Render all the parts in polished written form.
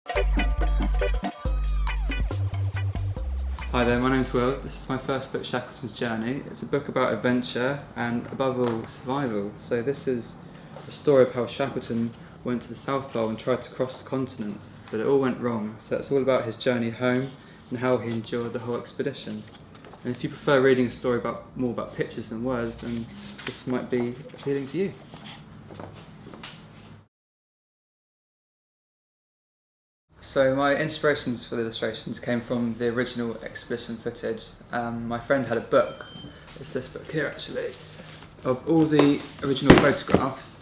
Hi there, my name's Will. This is my first book, Shackleton's Journey. It's a book about adventure and, above all, survival. So this is a story of how Shackleton went to the South Pole and tried to cross the continent, but it all went wrong. So it's all about his journey home and how he endured the whole expedition. And if you prefer reading a story more about pictures than words, then this might be appealing to you. So my inspirations for the illustrations came from the original expedition footage. My friend had a book, it's this book here actually, of all the original photographs,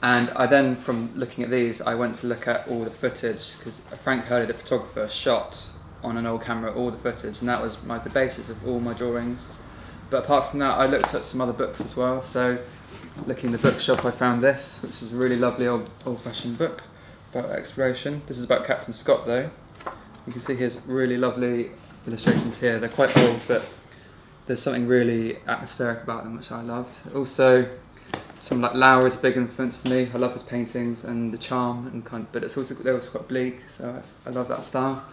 and I then, from looking at these, I went to look at all the footage, because Frank Hurley, the photographer, shot on an old camera all the footage, and that was the basis of all my drawings. But apart from that, I looked at some other books as well. So looking in the bookshelf, I found this, which is a really lovely old-fashioned book about exploration. This is about Captain Scott though. You can see his really lovely illustrations here. They're quite old, but there's something really atmospheric about them which I loved. Also, some like Lauer is a big influence to me. I love his paintings and the charm, and but it's also, they're also quite bleak, so I love that style.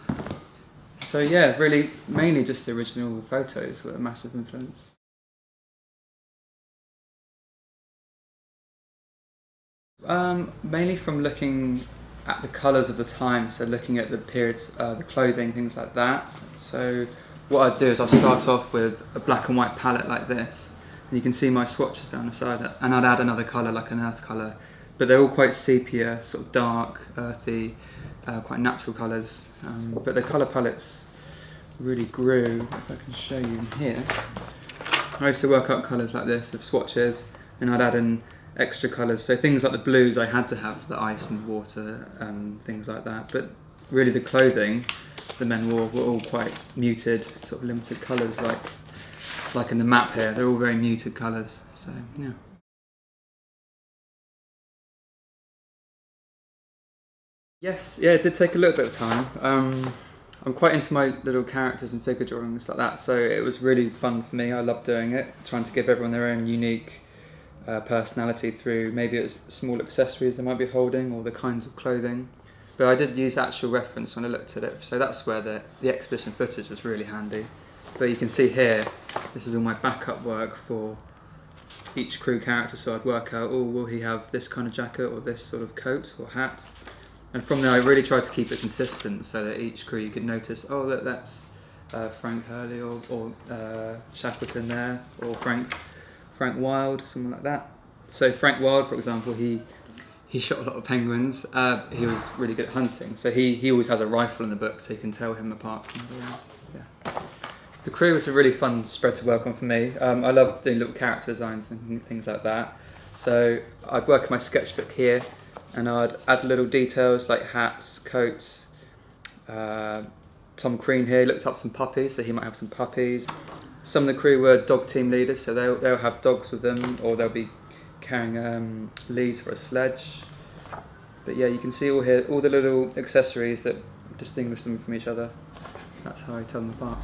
So yeah, really mainly just the original photos were a massive influence. Mainly from looking at the colours of the time, so looking at the periods, the clothing, things like that. So what I'd do is I'll start off with a black and white palette like this, and you can see my swatches down the side, and I'd add another colour like an earth colour, but they're all quite sepia, sort of dark, earthy, quite natural colours, but the colour palettes really grew, if I can show you in here. I used to work out colours like this with swatches, and I'd add in extra colours, so things like the blues I had to have, the ice and water, things like that, but really the clothing the men wore were all quite muted, sort of limited colours, like in the map here, they're all very muted colours, so yeah. Yes, yeah, it did take a little bit of time. I'm quite into my little characters and figure drawings like that, so it was really fun for me. I loved doing it, trying to give everyone their own unique personality through maybe it's small accessories they might be holding or the kinds of clothing. But I did use actual reference when I looked at it, so that's where the exhibition footage was really handy. But you can see here, this is all my backup work for each crew character, so I'd work out, oh, will he have this kind of jacket or this sort of coat or hat? And from there I really tried to keep it consistent so that each crew you could notice, oh look, that's Frank Hurley or Shackleton there, or Frank Wilde, something like that. So Frank Wilde, for example, he shot a lot of penguins. He was really good at hunting, so he always has a rifle in the book, so you can tell him apart from the others. Yeah. The crew was a really fun spread to work on for me. I love doing little character designs and things like that. So I'd work in my sketchbook here, and I'd add little details like hats, coats. Tom Crean here looked up some puppies, so he might have some puppies. Some of the crew were dog team leaders, so they'll have dogs with them, or they'll be carrying leads for a sledge. But yeah, you can see all here, all the little accessories that distinguish them from each other. That's how I tell them apart.